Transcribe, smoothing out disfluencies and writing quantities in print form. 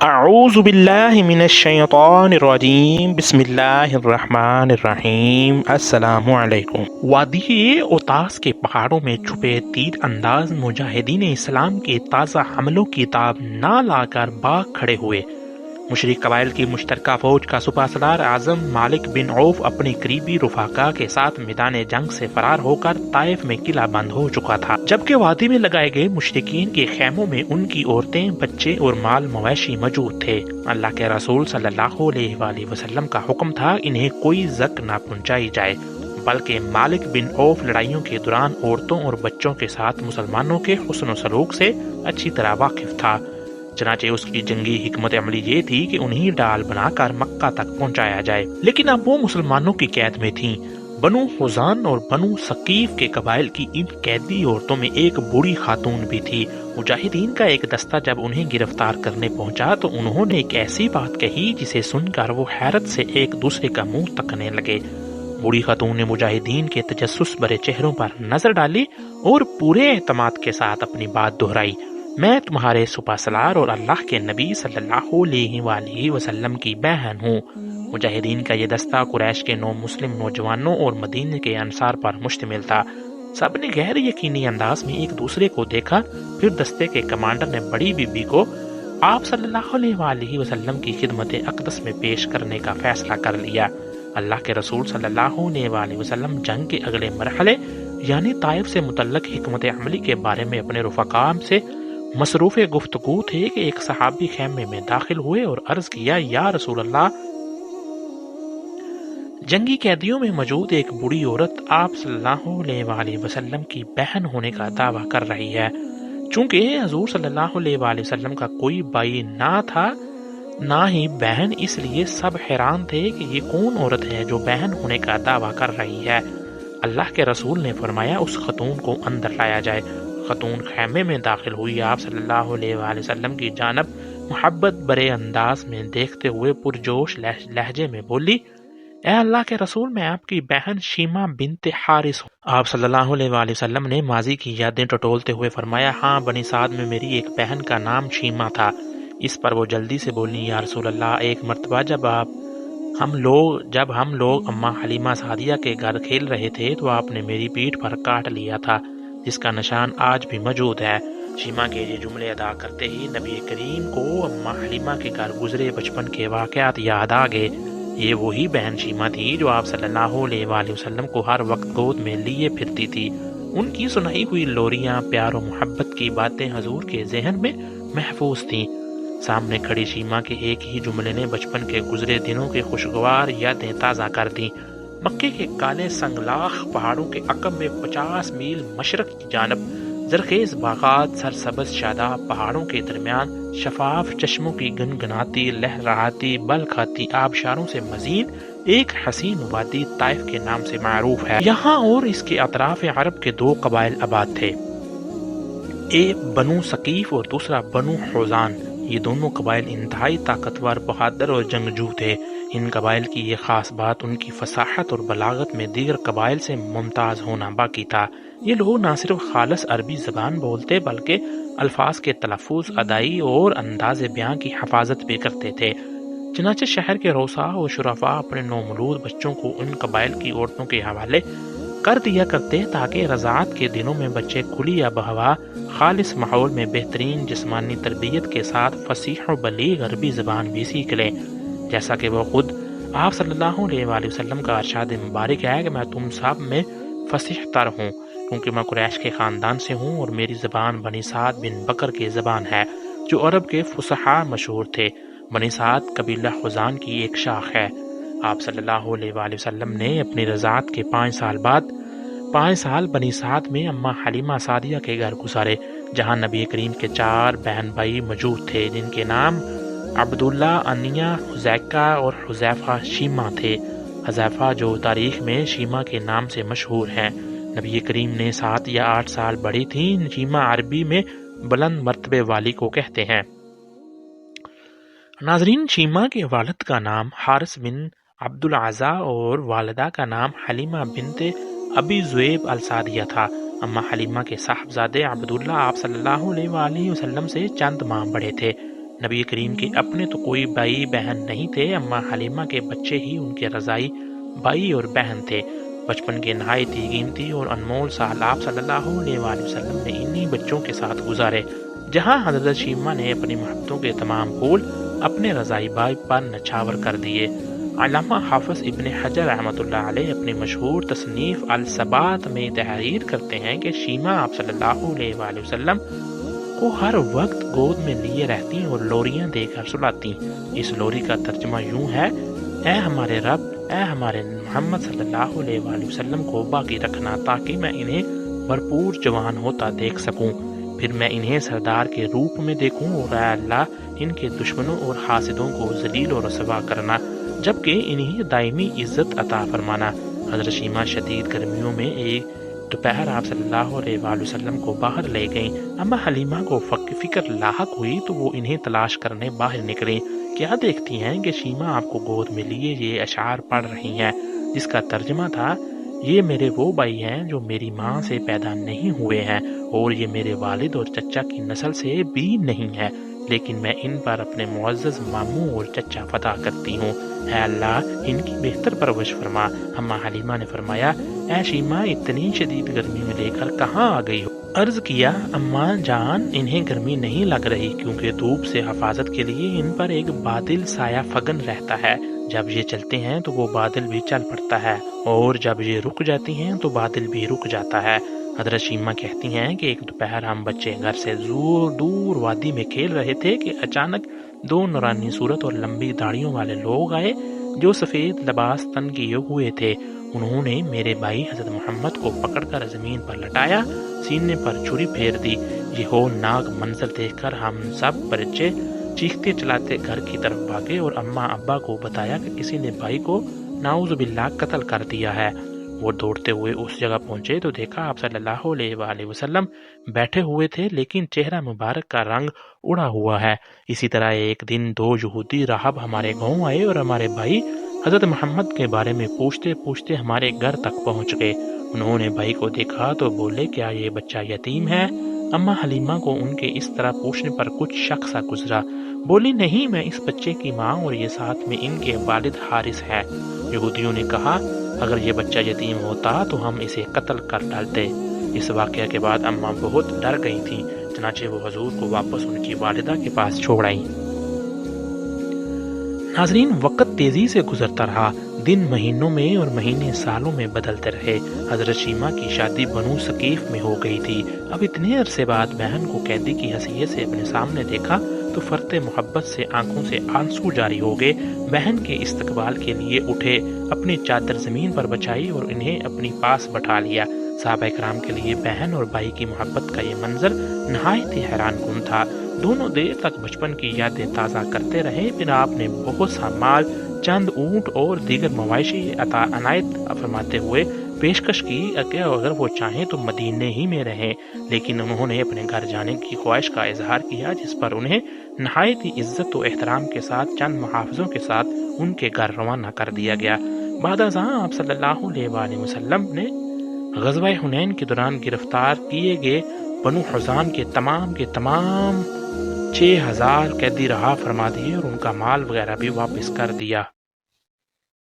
اعوذ باللہ من الشیطان الرجیم بسم اللہ الرحمن الرحیم السلام علیکم۔ وادی اوتاس کے پہاڑوں میں چھپے تیر انداز مجاہدین اسلام کے تازہ حملوں کی تاب نہ لا کر باغ کھڑے ہوئے۔ مشرک قبائل کی مشترکہ فوج کا سپہ سالار اعظم مالک بن عوف اپنی قریبی رفقا کے ساتھ میدان جنگ سے فرار ہو کر طائف میں قلعہ بند ہو چکا تھا، جبکہ وادی میں لگائے گئے مشرکین کے خیموں میں ان کی عورتیں، بچے اور مال مویشی موجود تھے۔ اللہ کے رسول صلی اللہ علیہ وآلہ وسلم کا حکم تھا انہیں کوئی زک نہ پہنچائی جائے، بلکہ مالک بن عوف لڑائیوں کے دوران عورتوں اور بچوں کے ساتھ مسلمانوں کے حسن و سلوک سے اچھی طرح واقف تھا۔ چنانچہ اس کی جنگی حکمت عملی یہ تھی کہ انہیں ڈال بنا کر مکہ تک پہنچایا جائے، لیکن اب وہ مسلمانوں کی قید میں تھیں۔ بنو حزان اور بنو ثقیف کے قبائل کی ان قیدی عورتوں میں ایک بوڑھی خاتون بھی تھی۔ مجاہدین کا ایک دستہ جب انہیں گرفتار کرنے پہنچا تو انہوں نے ایک ایسی بات کہی جسے سن کر وہ حیرت سے ایک دوسرے کا منہ تکنے لگے۔ بوڑھی خاتون نے مجاہدین کے تجسس بھرے چہروں پر نظر ڈالی اور پورے اعتماد کے ساتھ اپنی بات دہرائی، میں تمہارے سپہ سالار اور اللہ کے نبی صلی اللہ علیہ وآلہ وسلم کی بہن ہوں۔ مجاہدین کا یہ دستہ قریش کے 9 مسلم نوجوانوں اور مدینے کے انصار پر مشتمل تھا۔ سب نے غیر یقینی انداز میں ایک دوسرے کو دیکھا، پھر دستے کے کمانڈر نے بڑی بی بی کو آپ صلی اللہ علیہ وآلہ وسلم کی خدمت اقدس میں پیش کرنے کا فیصلہ کر لیا۔ اللہ کے رسول صلی اللہ علیہ وآلہ وسلم جنگ کے اگلے مرحلے یعنی طائف سے متعلق حکمت عملی کے بارے میں اپنے رفقا سے مصروف گفتگو تھے کہ ایک صحابی خیمے میں داخل ہوئے اور عرض کیا، یا رسول اللہ، جنگی قیدیوں میں موجود ایک بوڑھی عورت آپ صلی اللہ علیہ وآلہ وسلم کی بہن ہونے کا دعویٰ کر رہی ہے۔ چونکہ حضور صلی اللہ علیہ وآلہ وسلم کا کوئی بھائی نہ تھا نہ ہی بہن، اس لیے سب حیران تھے کہ یہ کون عورت ہے جو بہن ہونے کا دعویٰ کر رہی ہے۔ اللہ کے رسول نے فرمایا اس خاتون کو اندر لایا جائے۔ خاتون خیمے میں داخل ہوئی، آپ صلی اللہ علیہ وآلہ وسلم کی جانب محبت برے انداز میں دیکھتے ہوئے پرجوش لہجے میں بولی، اے اللہ کے رسول، میں آپ کی بہن شیمہ بنت حارث ہوں۔ آپ صلی اللہ علیہ وآلہ وسلم نے ماضی کی یادیں ٹٹولتے ہوئے فرمایا، ہاں، بنی سعد میں میری ایک بہن کا نام شیمہ تھا۔ اس پر وہ جلدی سے بولی، یا رسول اللہ، ایک مرتبہ جب ہم لوگ اماں حلیمہ سعدیہ کے گھر کھیل رہے تھے تو آپ نے میری پیٹھ پر کاٹ لیا تھا، جس کا نشان آج بھی موجود ہے۔ شیمہ کے یہ جملے ادا کرتے ہی نبی کریم کو اماں حلیمہ کے گھر گزرے بچپن کے واقعات یاد آ گئے۔ یہ وہی بہن شیمہ تھی جو آپ صلی اللہ علیہ وآلہ وسلم کو ہر وقت گود میں لیے پھرتی تھی۔ ان کی سنائی ہوئی لوریاں، پیار و محبت کی باتیں حضور کے ذہن میں محفوظ تھیں۔ سامنے کھڑی شیمہ کے ایک ہی جملے نے بچپن کے گزرے دنوں کے خوشگوار یادیں تازہ کر دیں۔ مکے کے کالے سنگلاخ پہاڑوں کے عقب میں 50 میل مشرق کی جانب زرخیز باغات، سرسبز شاداب پہاڑوں کے درمیان شفاف چشموں کی گنگناتی لہراتی بل کھاتی آبشاروں سے مزید ایک حسین وادی طائف کے نام سے معروف ہے۔ یہاں اور اس کے اطراف عرب کے 2 قبائل آباد تھے، ایک بنو ثقیف اور دوسرا بنو حزان۔ یہ دونوں قبائل انتہائی طاقتور، بہادر اور جنگجو تھے۔ ان قبائل کی یہ خاص بات ان کی فصاحت اور بلاغت میں دیگر قبائل سے ممتاز ہونا باقی تھا۔ یہ لوگ نہ صرف خالص عربی زبان بولتے بلکہ الفاظ کے تلفظ، ادائی اور انداز بیان کی حفاظت بھی کرتے تھے۔ چنانچہ شہر کے رؤساء و شرفاء اپنے نومولود بچوں کو ان قبائل کی عورتوں کے حوالے کر دیا کرتے تاکہ رضاعت کے دنوں میں بچے کھلی آب و ہوا، خالص ماحول میں بہترین جسمانی تربیت کے ساتھ فصیح و بلیغ عربی زبان بھی سیکھ لیں، جیسا کہ وہ خود آپ صلی اللہ علیہ وآلہ وسلم کا ارشاد مبارک ہے کہ میں تم سب میں فصیح تر ہوں، کیونکہ میں قریش کے خاندان سے ہوں اور میری زبان بنی سعد بن بکر کی زبان ہے، جو عرب کے فصحاء مشہور تھے۔ بنی سعد قبیلہ حزان کی ایک شاخ ہے۔ آپ صلی اللہ علیہ وآلہ وسلم نے اپنی رضاعت کے 5 سال بعد 5 سال بنی سعد میں اماں حلیمہ سعدیہ کے گھر گزارے، جہاں نبی کریم کے 4 بہن بھائی موجود تھے، جن کے نام عبداللہ، انیہ، حذیکہ اور حذیفہ شیمہ تھے۔ حذیفہ جو تاریخ میں شیمہ کے نام سے مشہور ہیں۔ نبی کریم نے 7 یا 8 سال بڑی تھیں۔ شیمہ عربی میں بلند مرتبے والی کو کہتے ہیں۔ ناظرین، شیمہ کے والد کا نام حارث بن عبد العزا اور والدہ کا نام حلیمہ بنت ابی ذؤیب السعدیہ تھا۔ اماں حلیمہ کے صاحبزادے عبداللہ آپ صلی اللہ علیہ وآلہ وسلم سے چند ماہ بڑے تھے۔ نبی کریم کے اپنے تو کوئی بھائی بہن نہیں تھے، اما حلیمہ کے بچے ہی ان کے رضائی بھائی اور بہن تھے۔ بچپن کے نہایت ہی قیمتی اور انمول سال آپ صلی اللہ علیہ وآلہ وسلم نے انہی بچوں کے ساتھ گزارے، جہاں حضرت شیمہ نے اپنی محبتوں کے تمام پھول اپنے رضائی بھائی پر نچھاور کر دیے۔ علامہ حافظ ابن حجر رحمۃ اللہ علیہ اپنی مشہور تصنیف الثبات میں تحریر کرتے ہیں کہ شیمہ آپ صلی اللہ علیہ وآلہ وسلم کو ہر وقت گود میں لیے رہتی اور لوریاں دے کر سلاتی۔ اس لوری کا ترجمہ یوں ہے: اے ہمارے رب، اے ہمارے محمد صلی اللہ علیہ وآلہ وسلم کو باقی رکھنا تاکہ میں انہیں بھرپور جوان ہوتا دیکھ سکوں، پھر میں انہیں سردار کے روپ میں دیکھوں، اور اے اللہ ان کے دشمنوں اور حاسدوں کو ذلیل و رسوا کرنا، جبکہ انہیں دائمی عزت عطا فرمانا۔ حضرت شیمہ شدید گرمیوں میں ایک دوپہر آپ صلی اللہ علیہ وآلہ وسلم کو باہر لے گئیں۔ اما حلیمہ کو فکر لاحق ہوئی تو وہ انہیں تلاش کرنے باہر نکلیں۔ کیا دیکھتی ہیں کہ شیمہ آپ کو گود میں لیے یہ اشعار پڑھ رہی ہیں، جس کا ترجمہ تھا: یہ میرے وہ بھائی ہیں جو میری ماں سے پیدا نہیں ہوئے ہیں، اور یہ میرے والد اور چچا کی نسل سے بھی نہیں ہے، لیکن میں ان پر اپنے معزز ماموں اور چچا فدا کرتی ہوں۔ اے اللہ ان کی بہتر پرورش فرما۔ اما حلیمہ نے فرمایا: اے شیمہ، اتنی شدید گرمی میں لے کر کہاں آ گئی ہو؟ عرض کیا: اماں جان، انہیں گرمی نہیں لگ رہی، کیونکہ دھوپ سے حفاظت کے لیے ان پر ایک بادل سایہ فگن رہتا ہے۔ جب یہ چلتے ہیں تو وہ بادل بھی چل پڑتا ہے، اور جب یہ رک جاتی ہیں تو بادل بھی رک جاتا ہے۔ حضرت شیمہ کہتی ہیں کہ ایک دوپہر ہم بچے گھر سے دور وادی میں کھیل رہے تھے کہ اچانک دو نورانی صورت اور لمبی داڑھیوں والے لوگ آئے جو سفید لباس تن کیے ہوئے تھے۔ انہوں نے میرے بھائی حضرت محمد کو پکڑ کر زمین پر لٹایا، سینے پر چھری پھیر دی۔ یہ ہولناک منظر دیکھ کر ہم سب بچے چیختے چلاتے گھر کی طرف بھاگے اور اماں ابا کو بتایا کہ کسی نے بھائی کو نعوذ باللہ قتل کر دیا ہے۔ وہ دوڑتے ہوئے اس جگہ پہنچے تو دیکھا آپ صلی اللہ علیہ وآلہ وسلم بیٹھے ہوئے تھے، لیکن چہرہ مبارک کا رنگ اڑا ہوا ہے۔ اسی طرح ایک دن دو یہودی راہب ہمارے گاؤں آئے اور ہمارے بھائی حضرت محمد کے بارے میں پوچھتے پوچھتے ہمارے گھر تک پہنچ گئے۔ انہوں نے بھائی کو دیکھا تو بولے: کیا یہ بچہ یتیم ہے؟ اما حلیمہ کو ان کے اس طرح پوچھنے پر کچھ شک سا گزرا، بولی: نہیں، میں اس بچے کی ماں اور یہ ساتھ میں ان کے والد حارث ہے۔ یہودیوں نے کہا: اگر یہ بچہ یتیم ہوتا تو ہم اسے قتل کر ڈالتے۔ اس واقعہ کے بعد اماں بہت ڈر گئی تھیں، چنانچہ وہ حضور کو واپس ان کی والدہ کے پاس چھوڑ آئیں۔ ناظرین، وقت تیزی سے گزرتا رہا، دن مہینوں میں اور مہینے سالوں میں بدلتے رہے۔ حضرت شیمہ کی شادی بنو ثقیف میں ہو گئی تھی۔ اب اتنے عرصے بعد بہن کو قیدی کی حیثیت سے اپنے سامنے دیکھا تو فرط محبت سے آنکھوں سے آنسو جاری ہو گئے۔ بہن کے استقبال کے لیے اٹھے، اپنی چادر زمین پر بچھائی اور انہیں اپنی پاس بٹھا لیا۔ صحابہ کرام کے لیے بہن اور بھائی کی محبت کا یہ منظر نہایت ہی حیران کن تھا۔ دونوں دیر تک بچپن کی یادیں تازہ کرتے رہے، پھر آپ نے بہت سا مال، چند اونٹ اور دیگر مواشی عنایت فرماتے ہوئے پیشکش کی کہ اگر وہ چاہیں تو مدینے ہی میں رہیں، لیکن انہوں نے اپنے گھر جانے کی خواہش کا اظہار کیا، جس پر انہیں نہایت ہی عزت و احترام کے ساتھ چند محافظوں کے ساتھ ان کے گھر روانہ کر دیا گیا۔ بعد ازاں آپ صلی اللہ علیہ وآلہ وسلم نے غزوہ حنین کے دوران گرفتار کیے گئے بنو حزام کے تمام 6000 قیدی رہا فرما دیے اور ان کا مال وغیرہ بھی واپس کر دیا۔